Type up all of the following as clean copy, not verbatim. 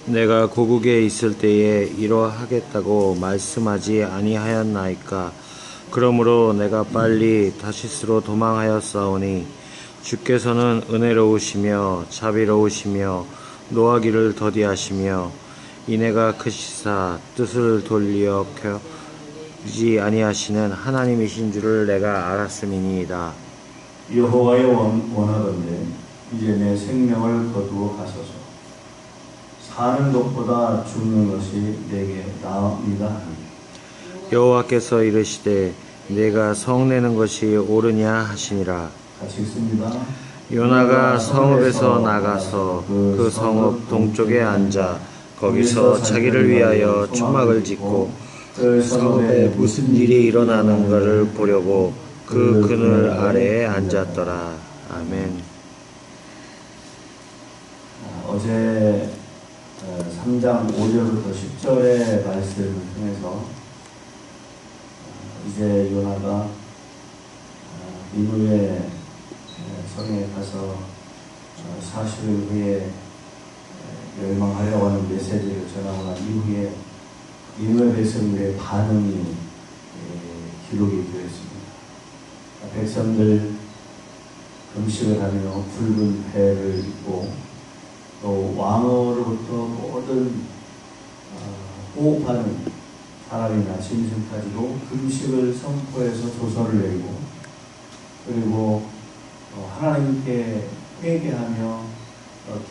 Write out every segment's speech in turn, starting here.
내가 고국에 있을 때에 이러하겠다고 말씀하지 아니하였나이까. 그러므로 내가 빨리 다시스로 도망하였사오니 주께서는 은혜로우시며 자비로우시며 노하기를 더디하시며 인애가 크시사 뜻을 돌리어 켜지 아니하시는 하나님이신 줄을 내가 알았음이니이다. 여호와의 원하건대 이제 내 생명을 거두어 가소서. 사는 것보다 죽는 것이 내게 나옵니다. 여호와께서 이르시되 내가 성내는 것이 옳으냐 하시니라. 같이 읽습니다. 요나가 성읍에서 나가서 그 성읍 동쪽에 앉아 거기서 자기를 위하여 초막을 짓고 그 성읍에 무슨 일이 일어나는가를 보려고 그 그늘 아래에 앉았더라. 아멘. 어제 3장 5절부터 10절의 말씀을 통해서 이제 요나가 니느웨 성에 가서 40일 후에 멸망하려고 하는 메시지를 전하고 난 이후에 니느웨 백성들의 반응이 기록이 되어 있습니다. 백성들 금식을 하며 붉은 배를 입고 또 왕으로부터 모든 호흡하는 사람이나 짐승까지도 금식을 선포해서 조서를 내리고 그리고 하나님께 회개하며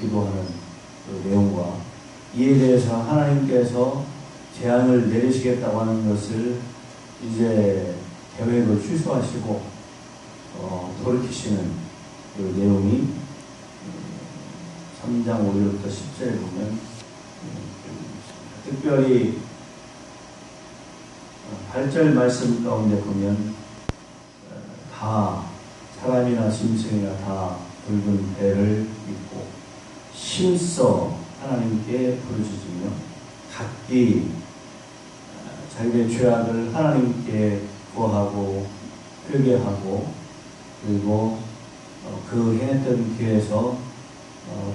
기도하는 그 내용과 이에 대해서 하나님께서 재앙을 내리시겠다고 하는 것을 이제 계획을 취소하시고 돌이키시는 그 내용이 3장 5절부터 10절에 보면 특별히 8절 말씀 가운데 보면 다 사람이나 짐승이나 다 붉은 배를 입고 힘써 하나님께 부르짖으며 각기 자기의 죄악을 하나님께 구하고 회개하고 그리고 그 행했던 길에서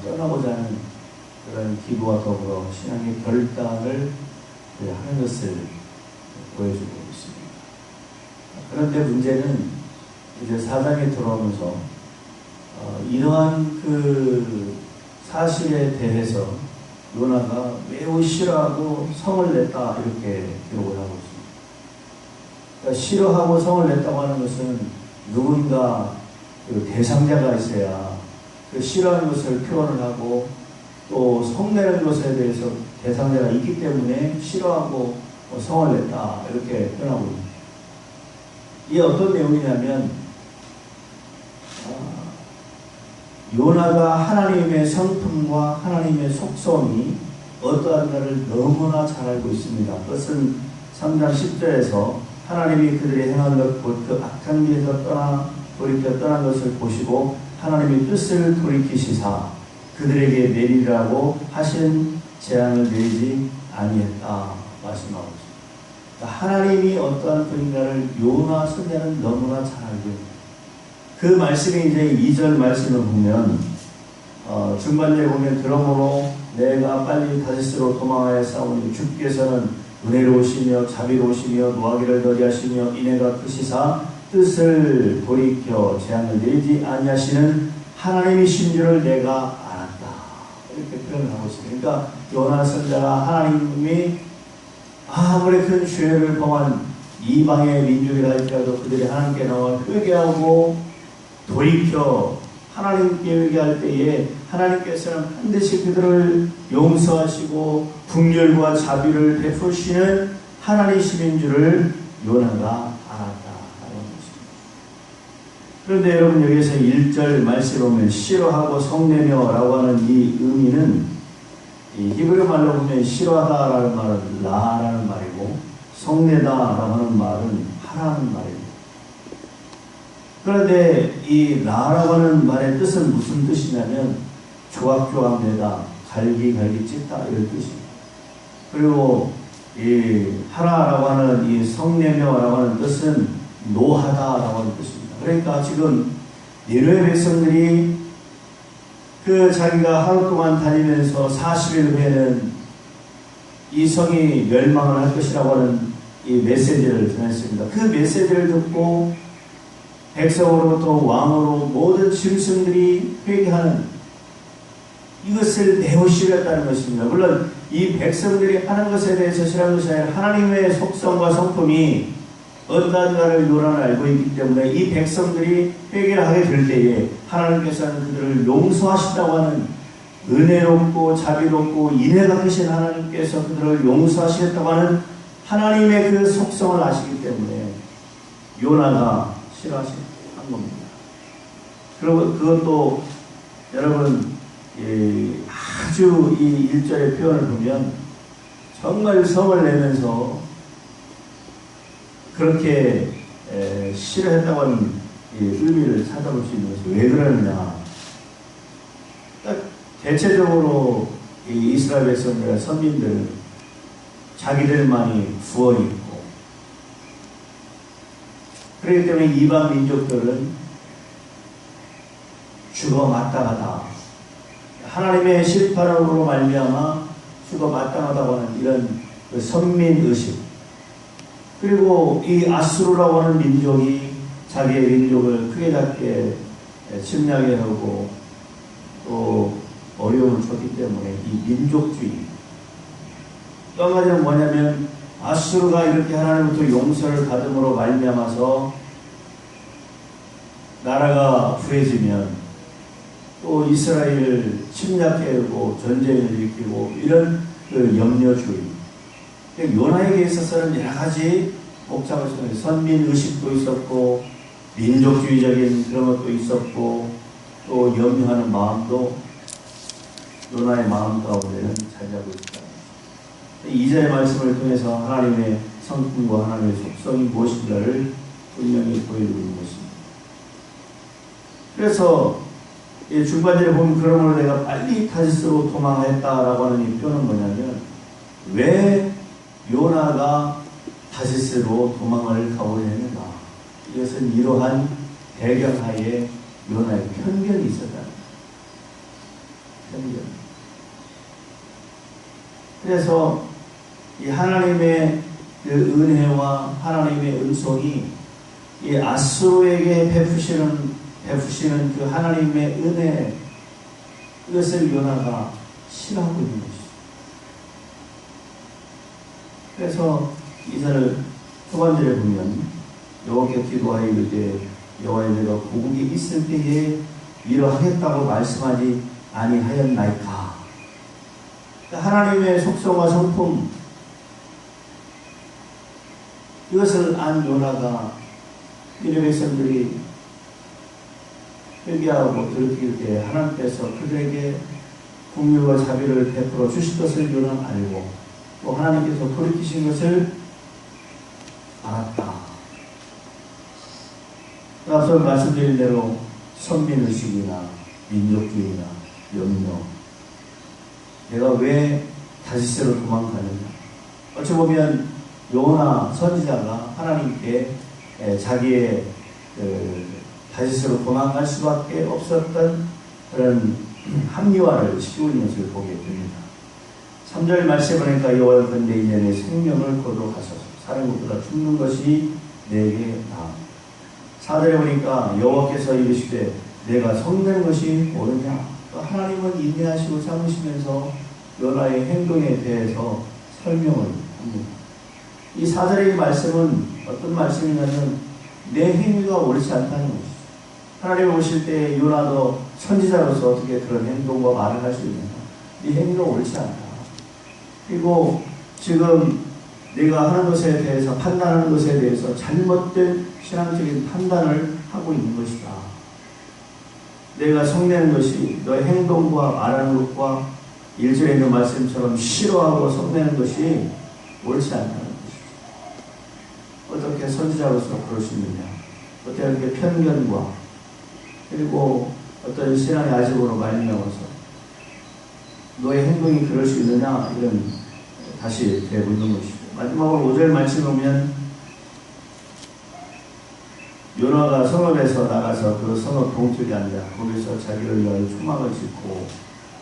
떠나고자 하는 그런 기도와 더불어 신앙의 결단을 하는 것을 보여주고 있습니다. 그런데 문제는 이제 사장이 들어오면서 이러한 그 사실에 대해서 요나가 매우 싫어하고 성을 냈다 이렇게 기록을 하고 있습니다. 그러니까 싫어하고 성을 냈다고 하는 것은 누군가 그 대상자가 있어야 그 싫어하는 것을 표현을 하고 또 성내는 것에 대해서 대상자가 있기 때문에 싫어하고 성을 냈다 이렇게 표현하고 있습니다. 이게 어떤 내용이냐면 요나가 하나님의 성품과 하나님의 속성이 어떠한가를 너무나 잘 알고 있습니다. 그것은 3장 10절에서 하나님이 그들의 행한 것 곧 그 악한 길에서 돌이켜 떠난 것을 보시고 하나님의 뜻을 돌이키시사 그들에게 내리라고 하신 재앙을 내리지 아니했다 말씀하고 있습니다. 하나님이 어떠한 분인가를 요나 선자는 너무나 잘 알고 있습니다. 그 말씀이 이제 2절 말씀을 보면 중반절에 보면 그러므로 내가 빨리 다시스로 도망하여 싸우니 주께서는 은혜로우시며 자비로우시며 노하기를 더디하시며 인애가 크시사 뜻을 돌이켜 재앙을 내리지 아니하시는 하나님이신 줄을 내가 알았다 이렇게 표현을 하고 있습니다. 그러니까 요나 선자가 하나님이 아무리 큰 죄를 범한 이방의 민족이라 할지라도 그들이 하나님께 나와 회개하고 돌이켜 하나님께 회개할 때에 하나님께서는 반드시 그들을 용서하시고 긍휼과 자비를 베푸시는 하나님이신 줄을 요나가 알았다. 그런데 여러분 여기서 1절 말씀을 보면 싫어하고 성내며 라고 하는 이 의미는 이 히브리 말로 보면 싫어하다라는 말은 라라는 말이고 성내다라고 하는 말은 하라는 말입니다. 그런데 이 라라고 하는 말의 뜻은 무슨 뜻이냐면 조각조각내다, 갈기갈기 찢다 이런 뜻입니다. 그리고 이 하라라고 하는 이 성내며라고 하는 뜻은 노하다라고 하는 뜻입니다. 그러니까 지금 니느웨 백성들이 그 자기가 하루 동안 다니면서 40일 후에는 이 성이 멸망을 할 것이라고 하는 이 메시지를 전했습니다. 그 메시지를 듣고 백성으로부터 왕으로 모든 짐승들이 회개하는 이것을 매우 싫어했다는 것입니다. 물론 이 백성들이 하는 것에 대해서 싫어하는 것이 아니라 하나님의 속성과 성품이 어떠한가를 요나는 알고 있기 때문에 이 백성들이 회개를 하게 될 때에 하나님께서는 그들을 용서하신다고 하는 은혜롭고 자비롭고 인애가 크신 하나님께서 그들을 용서하시겠다고 하는 하나님의 그 속성을 아시기 때문에 요나가 싫어하신 겁니다. 그리고 그것도 여러분 아주 이 1절의 표현을 보면 정말 성을 내면서 그렇게 싫어했다고 하는 의미를 찾아볼 수 있는 것이 왜 그러느냐. 대체적으로 이 이스라엘 백성들, 선민들 자기들만이 부어있고 그렇기 때문에 이방 민족들은 죽어 마땅하다. 하나님의 심판으로 말미암아 죽어 마땅하다고 하는 이런 그 선민의식, 그리고 이 아수르라고 하는 민족이 자기의 민족을 크게 작게 침략해 하고 또 어려움을 줬기 때문에 이 민족주의, 또 한 가지는 뭐냐면 아수르가 이렇게 하나님부터 용서를 받음으로 말미암아서 나라가 부해지면 또 이스라엘을 침략해오고 전쟁을 일으키고 이런 그 염려주의. 요나에게 있어서는 여러 가지 복잡한 선민의식도 있었고 민족주의적인 그런 것도 있었고 또 염려하는 마음도 요나의 마음 가운데는 자리하고 있다. 2절의 말씀을 통해서 하나님의 성품과 하나님의 속성이 무엇인가를 분명히 보여주고 있는 것입니다. 그래서 중반절에 보면 그러므로 내가 빨리 다시스로 도망했다라고 하는 이 표현은 뭐냐면 왜 요나가 다시스로 도망을 가고자 했는가. 이것은 이러한 배경하에 요나의 편견이 있었다. 편견. 그래서 이 하나님의 그 은혜와 하나님의 은총이 이 아수르에게 베푸시는 그 하나님의 은혜, 이것을 요나가 싫어하고 있는 것이죠. 그래서 이사를 초반절에 보면 여호와께 기도하여 이르되 여호와여 내가 고국에 있을 때에 위로하겠다고 말씀하지 아니하였나이까. 하나님의 속성과 성품, 이것을 안 요나가 이스라엘 백성들이 회개하고 돌이킬 때 하나님께서 그들에게 긍휼과 자비를 베풀어 주실 것을 요나는 알고 또 하나님께서 돌이키신 것을 알았다. 앞서 말씀드린 대로 선민의식이나 민족주의나 염려, 내가 왜 다시스로 도망가느냐. 어찌 보면 요나 선지자가 하나님께 자기의 다시스로 도망갈 수밖에 없었던 그런 합리화를 시키고 있는 것을 보게 됩니다. 3절 말씀에 보니까 여호와여 근데 이제 내 생명을 거두어 가소서. 사는 것보다 죽는 것이 내게 나아. 4절에 보니까 여호와께서 이르시되 내가 성내는 것이 옳으냐. 하나님은 인내하시고 참으시면서 요나의 행동에 대해서 설명을 합니다. 이 4절의 말씀은 어떤 말씀이냐면 내 행위가 옳지 않다는 것이죠. 하나님 오실 때 요나도 선지자로서 어떻게 그런 행동과 말을 할 수 있느냐. 네 행위가 옳지 않다. 그리고 지금 내가 하는 것에 대해서 판단하는 것에 대해서 잘못된 신앙적인 판단을 하고 있는 것이다. 내가 성내는 것이 너의 행동과 말하는 것과 1절에 있는 말씀처럼 싫어하고 성내는 것이 옳지 않다는 것이죠. 어떻게 선지자로서 그럴 수 있느냐. 어떻게 편견과 그리고 어떤 신앙의 아집으로 말미암아서 너의 행동이 그럴 수 있느냐, 이런 다시 되묻는 것이죠. 마지막으로 5절 말씀 보면 요나가 성읍에서 나가서 그 성읍 동쪽에 앉아 거기서 자기를 위하여 초막을 짓고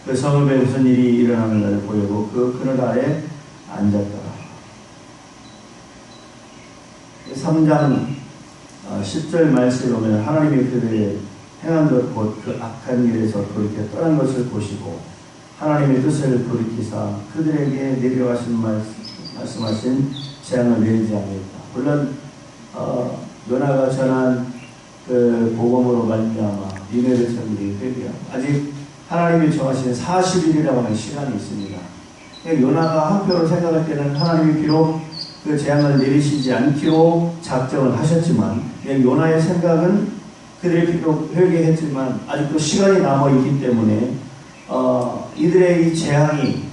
그 성읍에 무슨 일이 일어나는 것을 보이고 그 그늘 아래 앉았더라. 3장 10절 말씀에 보면 하나님이 그들의 행한 것 곧 그 악한 일에서 돌이켜 떠난 것을 보시고 하나님의 뜻을 돌이키사 그들에게 내려가신 말씀하신 재앙을 내리지 않겠다. 물론 요나가 전한 그 복음으로 말미암아 니네베城들이 회개하고 아직 하나님이 정하신 40일이라고 하는 시간이 있습니다. 요나가 한편으로 생각할 때는 하나님이 비록 그 재앙을 내리시지 않기로 작정을 하셨지만 요나의 생각은 그들이 비록 회개했지만 아직도 시간이 남아있기 때문에 이들의 이 재앙이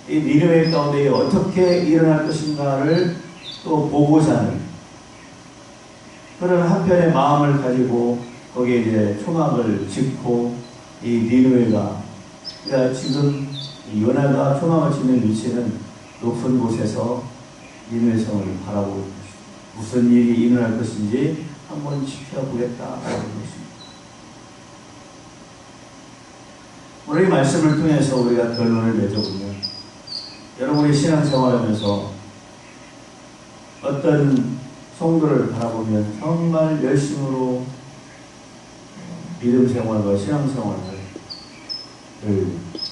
이 니느웨 가운데 어떻게 일어날 것인가를 또 보고자 하는 그런 한편의 마음을 가지고 거기에 이제 초막을 짓고 이 니느웨가 그러니까 지금 요나가 초막을 짓는 위치는 높은 곳에서 니느웨 성을 바라보고 있습니다. 무슨 일이 일어날 것인지 한번 지켜보겠다라는 것입니다. 오늘 이 말씀을 통해서 우리가 결론을 맺어보면 여러분이 신앙생활하면서 어떤 성도를 바라보면 정말 열심으로 믿음 생활과 신앙생활을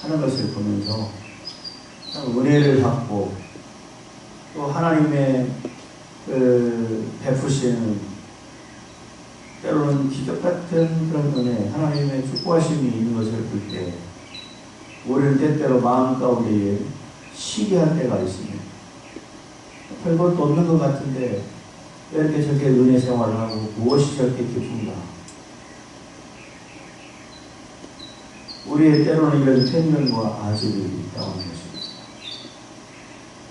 하는 것을 보면서 은혜를 받고 또 하나님의 베푸시는 때로는 기적 같은 그런 은혜, 하나님의 축복하심이 있는 것을 볼 때 우리는 때때로 마음 가운데에 시기한 때가 있습니다. 별것도 없는 것 같은데 왜 이렇게 저렇게 은혜 생활을 하고 무엇이 저렇게 기쁜가? 우리의 때로는 이런 편견과 아집이 있다는 것입니다.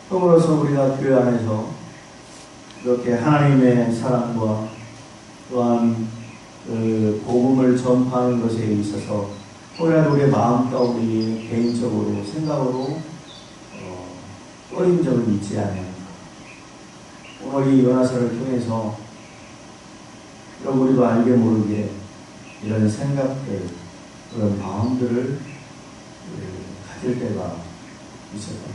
더불어서 우리가 교회 안에서 이렇게 하나님의 사랑과 또한 그 복음을 전파하는 것에 있어서 혹여라도 우리의 마음 가운데 개인적으로 생각으로 꺼린 적은 있지 않을까. 오늘 이 요나서를 통해서 우리도 알게 모르게 이런 생각들, 그런 마음들을 가질 때가 있었다는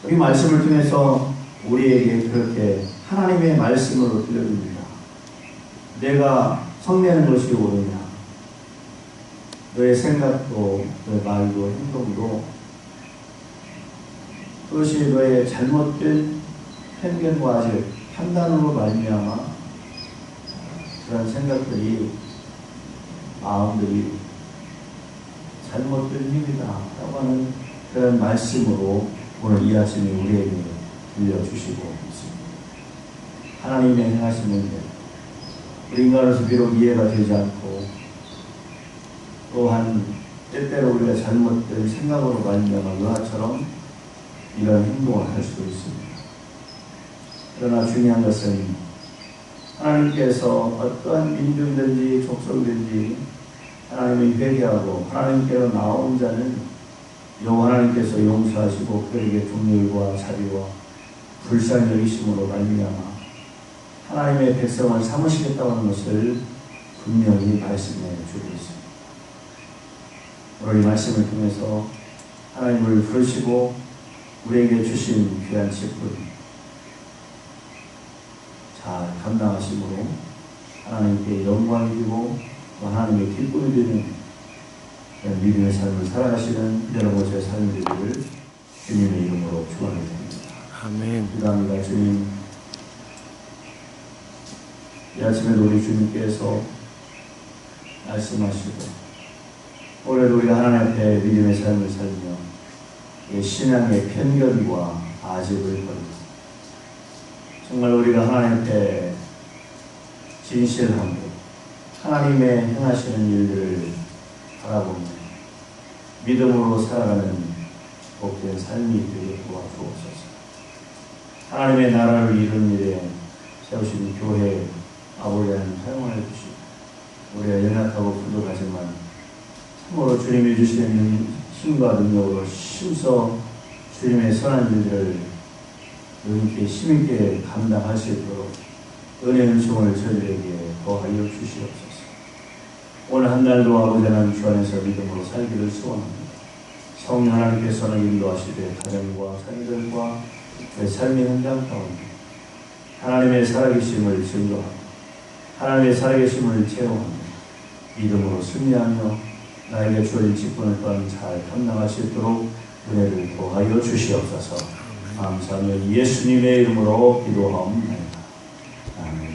것입니다. 이 말씀을 통해서 우리에게 그렇게 하나님의 말씀으로 들려줍니다. 내가 성내는 것이 옳으냐? 너의 생각도, 너의 말도, 행동도 그것이 너의 잘못된 편견과 아직 판단으로 말미암아 그런 생각들이, 마음들이 잘못된 힘이다 라고 하는 그런 말씀으로 오늘 이 아침에 우리에게 들려주시고 있습니다. 하나님의 행하시는 데 우리 인간으로서 비록 이해가 되지 않고 또한 때때로 우리가 잘못된 생각으로 말미암아 요나처럼 이런 행동을 할 수도 있습니다. 그러나 중요한 것은 하나님께서 어떠한 민족이든지 족속이든지 하나님을 회개하고 하나님께로 나온 자는 하나님께서 용서하시고 그에게 긍휼과 자비와 불쌍히 여기심으로 말미암아 하나님의 백성을 삼으시겠다고 하는 것을 분명히 말씀해 주고 있습니다. 오늘 이 말씀을 통해서 하나님을 부르시고 우리에게 주신 귀한 직분 잘 감당하심으로 하나님께 영광이 되고 또 하나님의 기쁨이 되는 믿음의 삶을 살아가시는 여러분의 삶이 되기를 주님의 이름으로 축원합니다. 아멘. 기도합니다. 주님, 이 아침에도 우리 주님께서 말씀하시고 오늘도 우리가 하나님 앞에 믿음의 삶을 살며 신앙의 편견과 아집을 버리고 정말 우리가 하나님 앞에 진실하고 하나님의 행하시는 일들을 바라보며 믿음으로 살아가는 복된 삶이 되게 도와주옵소서. 하나님의 나라를 이루는 일에 세우신 교회 아버지 하나님 사용하여 주시고 우리가 연약하고 부족하지만 참으로 주님이 주시는 힘과 능력으로 힘써 주님의 선한 일들을 너희께 힘있게 감당할 수 있도록 은혜 은총을 저희에게 더하여 주시옵소서. 오늘 한 날도 아버지 하나님 주 안에서 믿음으로 살기를 소원합니다. 성령 하나님께서는 인도하시되 가정과 자녀들과 내 삶의 현장 가운데 하나님의 살아계심을 증거하고 하나님의 살아계심을 체험하며 믿음으로 승리하며 나에게 주어진 직분을 또한 잘 감당할 수 있도록 은혜를 더하여 주시옵소서. 감사하며 예수님의 이름으로 기도하옵나이다. 아멘.